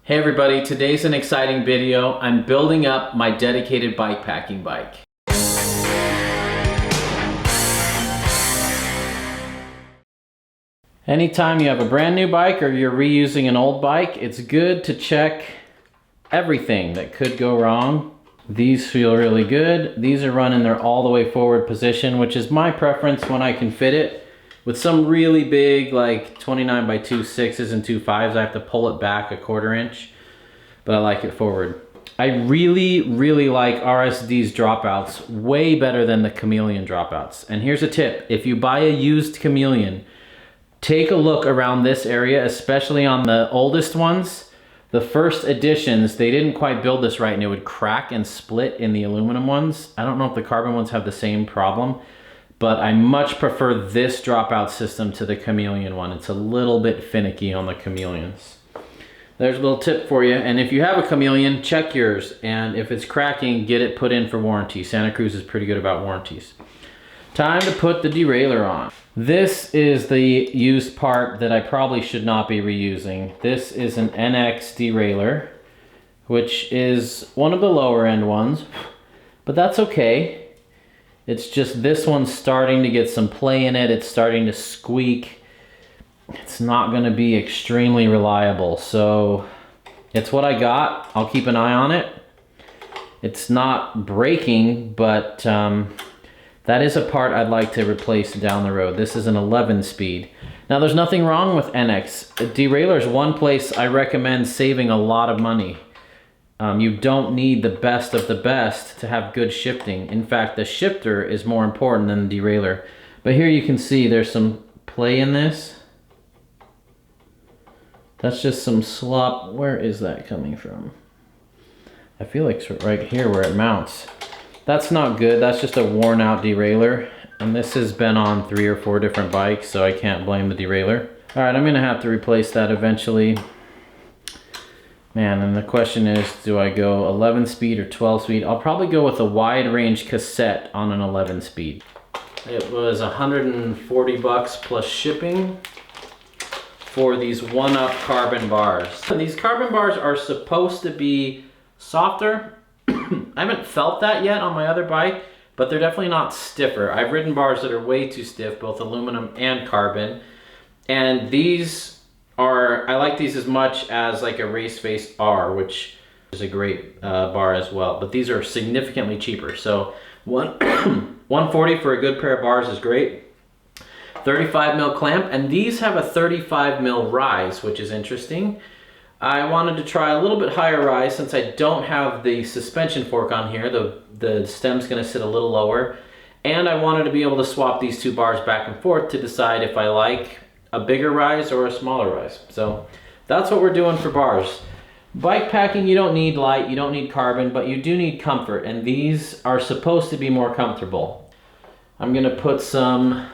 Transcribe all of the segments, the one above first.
Hey everybody, today's an exciting video. I'm building up my dedicated bikepacking bike. Anytime you have a brand new bike or you're reusing an old bike, it's good to check everything that could go wrong. These feel really good. These are running their all the way forward position, which is my preference when I can fit it. With some really big, like 29 by 2 6s and 2 5s, I have to pull it back 1/4 inch, but I like it forward. I really like RSD's dropouts, way better than the Chameleon dropouts. And here's a tip: if you buy a used Chameleon, take a look around this area, especially on the oldest ones. The first editions, they didn't quite build this right and it would crack and split in the aluminum ones. I don't know if the carbon ones have the same problem, but I much prefer this dropout system to the Chameleon one. It's a little bit finicky on the Chameleons. There's a little tip for you. And if you have a Chameleon, check yours. And if it's cracking, get it put in for warranty. Santa Cruz is pretty good about warranties. Time to put the derailleur on. This is the used part that I probably should not be reusing. This is an NX derailleur, which is one of the lower end ones, but that's okay. It's just this one's starting to get some play in it. It's starting to squeak. It's not going to be extremely reliable, so it's what I got. I'll keep an eye on it. It's not breaking, but that is a part I'd like to replace down the road. This is an 11 speed. Now there's nothing wrong with NX. Derailleur is one place I recommend saving a lot of money. You don't need the best of the best to have good shifting. In fact, the shifter is more important than the derailleur. But here you can see there's some play in this. That's just some slop. Where is that coming from? I feel like it's right here where it mounts. That's not good. That's just a worn out derailleur. And this has been on 3 or 4 different bikes, so I can't blame the derailleur. All right, I'm gonna have to replace that eventually. Man, and the question is, do I go 11 speed or 12 speed? I'll probably go with a wide range cassette on an 11 speed. It was 140 bucks plus shipping for these 1-up carbon bars. These carbon bars are supposed to be softer. I haven't felt that yet on my other bike, but they're definitely not stiffer. I've ridden bars that are way too stiff, both aluminum and carbon. And these are, I like these as much as like a Race Face R, which is a great bar as well. But these are significantly cheaper. So 140 for a good pair of bars is great. 35 mil clamp, and these have a 35 mil rise, which is interesting. I wanted to try a little bit higher rise since I don't have the suspension fork on here. The stem's gonna sit a little lower. And I wanted to be able to swap these 2 bars back and forth to decide if I like a bigger rise or a smaller rise. So that's what we're doing for bars. Bike packing, you don't need light, you don't need carbon, but you do need comfort, and these are supposed to be more comfortable. I'm gonna put some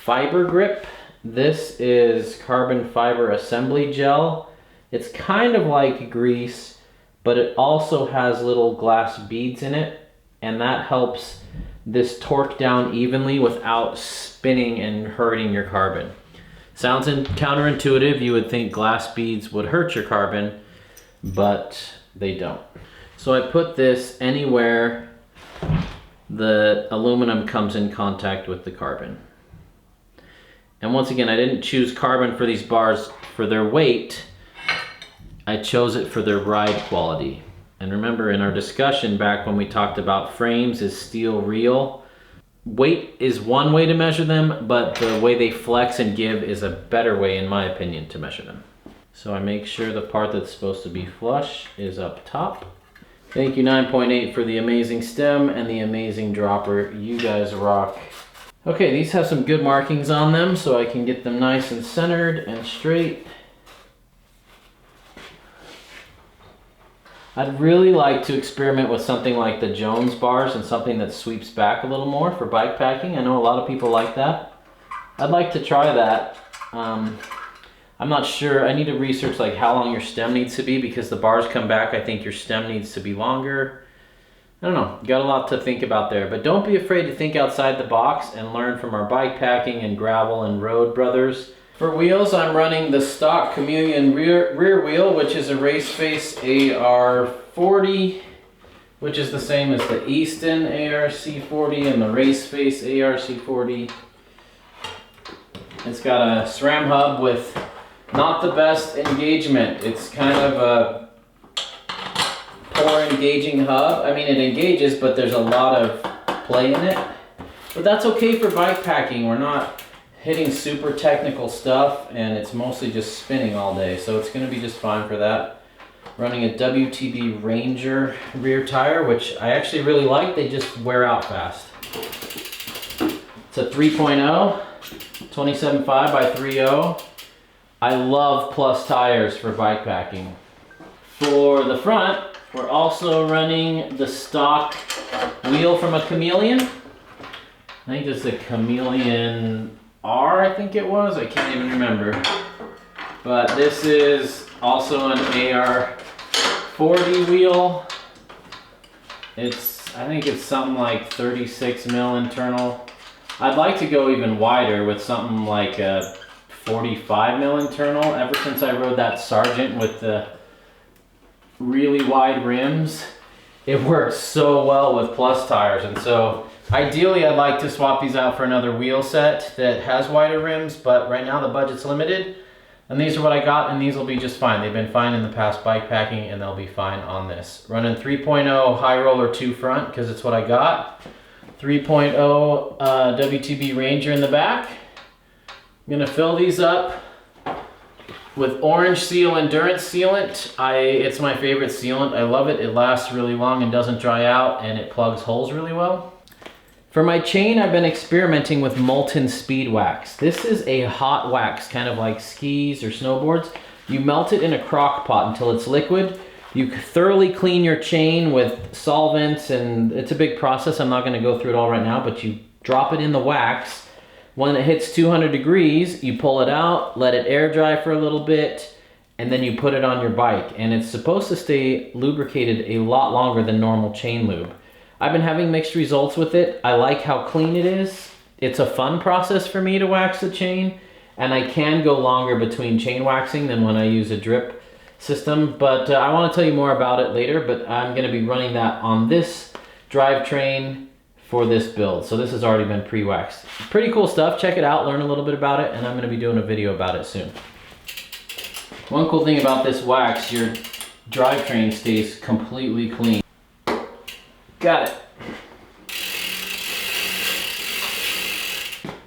fiber grip. This is carbon fiber assembly gel. It's kind of like grease, but it also has little glass beads in it, and that helps this torque down evenly without spinning and hurting your carbon. Sounds counterintuitive. You would think glass beads would hurt your carbon, but they don't. So I put this anywhere the aluminum comes in contact with the carbon. And once again, I didn't choose carbon for these bars for their weight. I chose it for their ride quality. And remember, in our discussion back when we talked about frames, is steel real? Weight is one way to measure them, but the way they flex and give is a better way, in my opinion, to measure them. So I make sure the part that's supposed to be flush is up top. Thank you 9.8 for the amazing stem and the amazing dropper. You guys rock. Okay, these have some good markings on them, so I can get them nice and centered and straight. I'd really like to experiment with something like the Jones bars and something that sweeps back a little more for bike packing. I know a lot of people like that. I'd like to try that. I'm not sure. I need to research like how long your stem needs to be, because the bars come back. I think your stem needs to be longer. I don't know, got a lot to think about there, but don't be afraid to think outside the box and learn from our bike packing and gravel and road brothers. For wheels, I'm running the stock Chameleon rear wheel, which is a Race Face AR40, which is the same as the Easton ARC40 and the Race Face ARC40. It's got a SRAM hub with not the best engagement. It's kind of a poor engaging hub. I mean, it engages, but there's a lot of play in it. But that's okay for bike packing. We're not hitting super technical stuff, and it's mostly just spinning all day, so it's going to be just fine for that. Running a WTB Ranger rear tire, which I actually really like. They just wear out fast. It's a 3.0, 27.5 by 3.0. I love plus tires for bike packing. For the front, we're also running the stock wheel from a Chameleon. I think it's a Chameleon R, I think it was. I can't even remember. But this is also an AR40 wheel. I think it's something like 36 mil internal. I'd like to go even wider with something like a 45 mil internal. Ever since I rode that Sergeant with the really wide rims, it works so well with plus tires. And so ideally I'd like to swap these out for another wheel set that has wider rims, but right now the budget's limited. And these are what I got, and these will be just fine. They've been fine in the past bike packing, and they'll be fine on this. Running 3.0 high roller 2 front, because it's what I got. 3.0 WTB Ranger in the back. I'm gonna fill these up with Orange Seal Endurance Sealant. It's my favorite sealant. I love it. It lasts really long and doesn't dry out, and it plugs holes really well. For my chain, I've been experimenting with molten speed wax. This is a hot wax, kind of like skis or snowboards. You melt it in a crock pot until it's liquid. You thoroughly clean your chain with solvents, and it's a big process. I'm not gonna go through it all right now, but you drop it in the wax. When it hits 200 degrees, you pull it out, let it air dry for a little bit, and then you put it on your bike. And it's supposed to stay lubricated a lot longer than normal chain lube. I've been having mixed results with it. I like how clean it is. It's a fun process for me to wax the chain, and I can go longer between chain waxing than when I use a drip system, but I want to tell you more about it later. But I'm going to be running that on this drivetrain for this build. So this has already been pre-waxed. Pretty cool stuff. Check it out, learn a little bit about it, and I'm going to be doing a video about it soon. One cool thing about this wax, your drivetrain stays completely clean. Got it.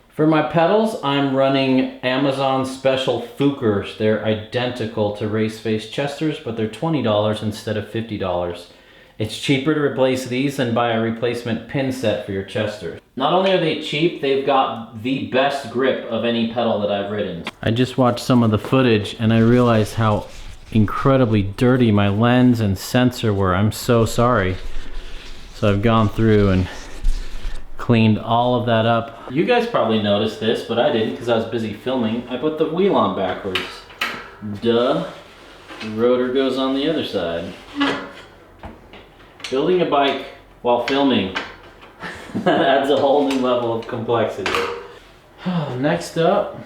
For my pedals, I'm running Amazon Special Fukers. They're identical to Race Face Chesters, but they're $20 instead of $50. It's cheaper to replace these than buy a replacement pin set for your Chester. Not only are they cheap, they've got the best grip of any pedal that I've ridden. I just watched some of the footage and I realized how incredibly dirty my lens and sensor were. I'm so sorry. So I've gone through and cleaned all of that up. You guys probably noticed this, but I didn't because I was busy filming. I put the wheel on backwards. Duh. The rotor goes on the other side. Building a bike while filming, that adds a whole new level of complexity. Next up,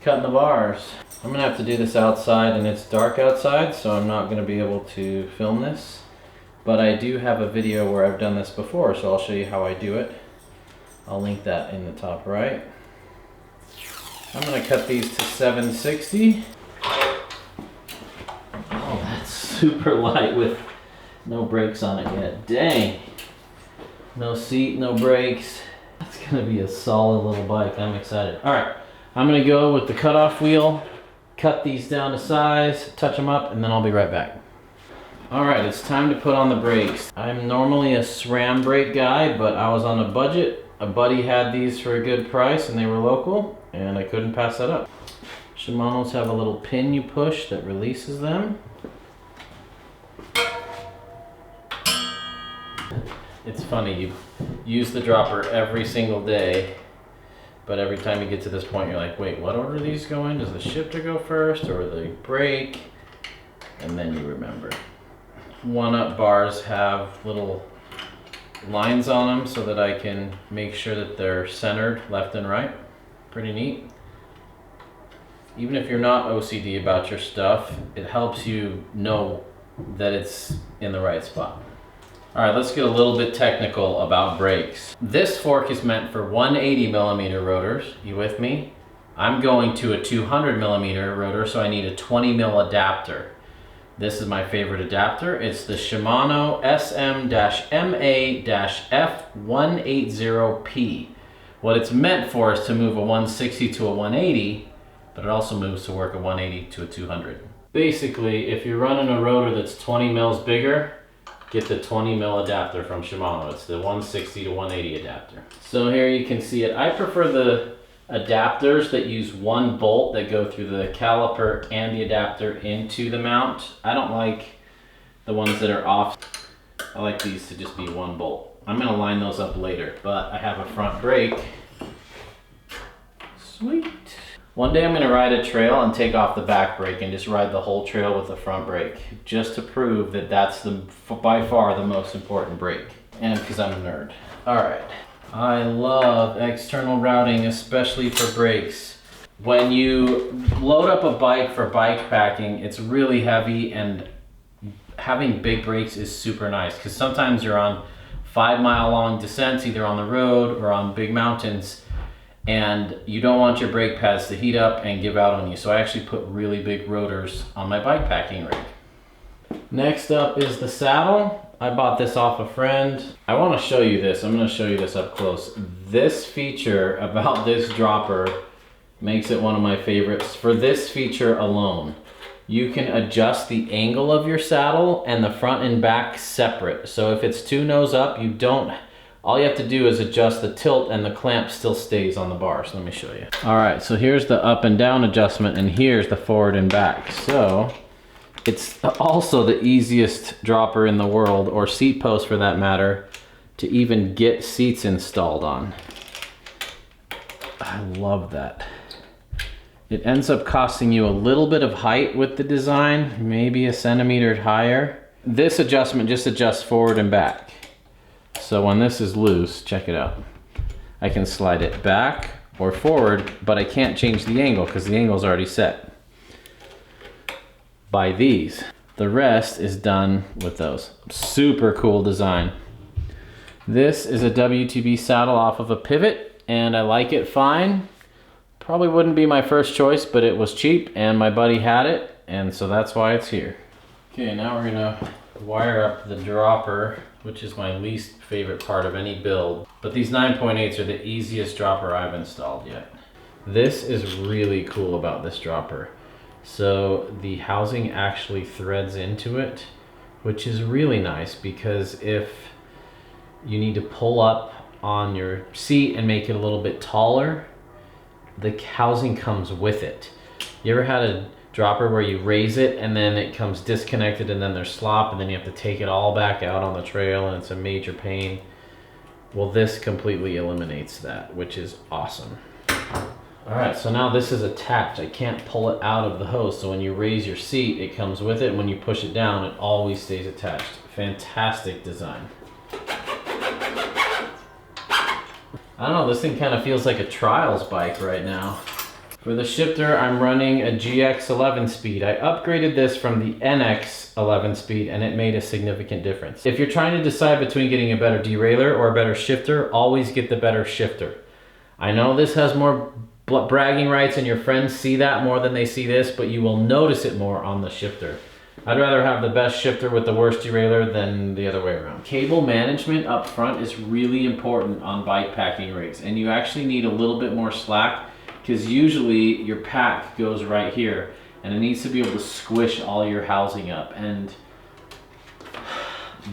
cutting the bars. I'm gonna have to do this outside, and it's dark outside, so I'm not gonna be able to film this. But I do have a video where I've done this before, so I'll show you how I do it. I'll link that in the top right. I'm gonna cut these to 760. Oh, that's super light with no brakes on it yet. Dang. No seat, no brakes. That's gonna be a solid little bike. I'm excited. All right, I'm gonna go with the cutoff wheel, cut these down to size, touch them up, and then I'll be right back. All right, it's time to put on the brakes. I'm normally a SRAM brake guy, but I was on a budget. A buddy had these for a good price and they were local, and I couldn't pass that up. Shimano's have a little pin you push that releases them. It's funny, you use the dropper every single day, but every time you get to this point, you're like, wait, what order do these go in? Does the shifter go first or the brake? And then you remember. 1-up bars have little lines on them so that I can make sure that they're centered left and right. Pretty neat. Even if you're not OCD about your stuff, it helps you know that it's in the right spot. All right, let's get a little bit technical about brakes. This fork is meant for 180 millimeter rotors. You with me? I'm going to a 200 millimeter rotor, so I need a 20 mil adapter. This is my favorite adapter. It's the Shimano SM-MA-F180P. What it's meant for is to move a 160 to a 180, but it also moves to work a 180 to a 200. Basically, if you're running a rotor that's 20 mils bigger, get the 20 mil adapter from Shimano. It's the 160 to 180 adapter. So here you can see it. I prefer the adapters that use one bolt that go through the caliper and the adapter into the mount. I don't like the ones that are off. I like these to just be one bolt. I'm gonna line those up later, but I have a front brake. Sweet. One day I'm gonna ride a trail and take off the back brake and just ride the whole trail with the front brake, just to prove that that's by far the most important brake, and because I'm a nerd. All right, I love external routing, especially for brakes. When you load up a bike for bike packing, it's really heavy, and having big brakes is super nice, because sometimes you're on 5 mile long descents, either on the road or on big mountains, and you don't want your brake pads to heat up and give out on you. So I actually put really big rotors on my bike packing rig. Next up is the saddle. I bought this off a friend. I want to show you this. I'm going to show you this up close. This feature about this dropper makes it one of my favorites. For this feature alone, you can adjust the angle of your saddle and the front and back separate. So if it's too nose up, all you have to do is adjust the tilt and the clamp still stays on the bar. So let me show you. All right, so here's the up and down adjustment, and here's the forward and back. So it's also the easiest dropper in the world, or seat post for that matter, to even get seats installed on. I love that. It ends up costing you a little bit of height with the design, maybe a centimeter higher. This adjustment just adjusts forward and back. So when this is loose, check it out. I can slide it back or forward, but I can't change the angle because the angle is already set by these. The rest is done with those. Super cool design. This is a WTB saddle off of a pivot, and I like it fine. Probably wouldn't be my first choice, but it was cheap and my buddy had it, and so that's why it's here. Okay, now we're gonna wire up the dropper, which is my least favorite part of any build. But these 9.8s are the easiest dropper I've installed yet. This is really cool about this dropper. So the housing actually threads into it, which is really nice, because if you need to pull up on your seat and make it a little bit taller, the housing comes with it. You ever had a dropper where you raise it and then it comes disconnected and then there's slop and then you have to take it all back out on the trail and it's a major pain? Well, this completely eliminates that, which is awesome. All right, so now this is attached. I can't pull it out of the hose, so when you raise your seat, it comes with it, and when you push it down, it always stays attached. Fantastic design. I don't know, this thing kind of feels like a trials bike right now. For the shifter, I'm running a GX 11-speed. I upgraded this from the NX 11-speed, and it made a significant difference. If you're trying to decide between getting a better derailleur or a better shifter, always get the better shifter. I know this has more bragging rights and your friends see that more than they see this, but you will notice it more on the shifter. I'd rather have the best shifter with the worst derailleur than the other way around. Cable management up front is really important on bike packing rigs, and you actually need a little bit more slack, because usually your pack goes right here and it needs to be able to squish all your housing up, and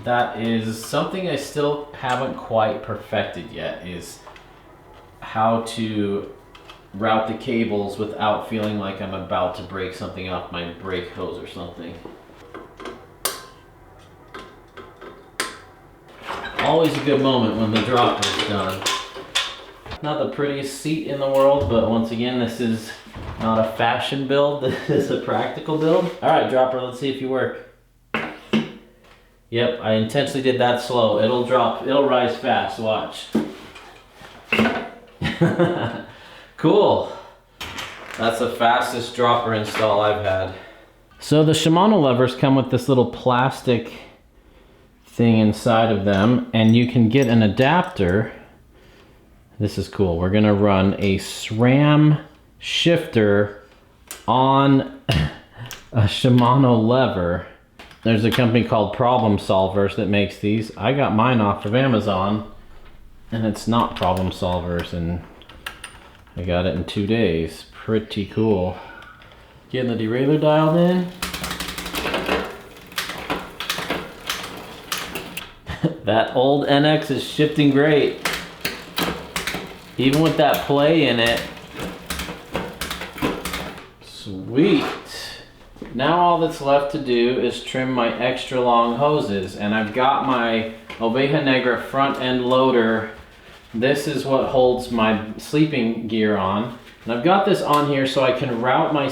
that is something I still haven't quite perfected yet, is how to route the cables without feeling like I'm about to break something off my brake hose or something. Always a good moment when the dropper is done. Not the prettiest seat in the world, but once again, this is not a fashion build, this is a practical build. All right, dropper, let's see if you work. Yep, I intentionally did that slow. It'll drop, it'll rise fast, watch. Cool. That's the fastest dropper install I've had. So the Shimano levers come with this little plastic thing inside of them, and you can get an adapter. This is cool. We're gonna run a SRAM shifter on a Shimano lever. There's a company called Problem Solvers that makes these. I got mine off of Amazon, and it's not Problem Solvers, and I got it in 2 days. Pretty cool. Getting the derailleur dialed in. That old NX is shifting great. Even with that play in it. Sweet. Now all that's left to do is trim my extra long hoses, and I've got my Oveja Negra front end loader. This is what holds my sleeping gear on. And I've got this on here so I can route my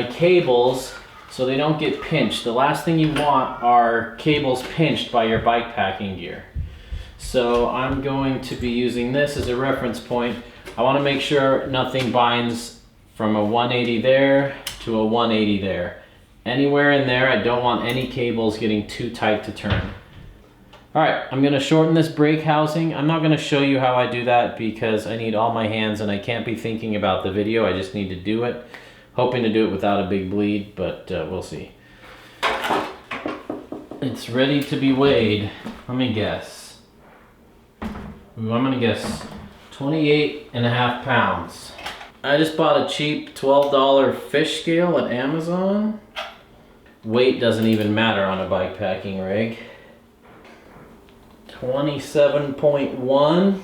cables so they don't get pinched. The last thing you want are cables pinched by your bike packing gear. So I'm going to be using this as a reference point. I want to make sure nothing binds from a 180 there to a 180 there. Anywhere in there, I don't want any cables getting too tight to turn. All right, I'm gonna shorten this brake housing. I'm not gonna show you how I do that because I need all my hands and I can't be thinking about the video. I just need to do it. Hoping to do it without a big bleed, but we'll see. It's ready to be weighed. Let me guess. Ooh, I'm gonna guess 28.5 pounds. I just bought a cheap $12 fish scale at Amazon. Weight doesn't even matter on a bike packing rig. 27.1.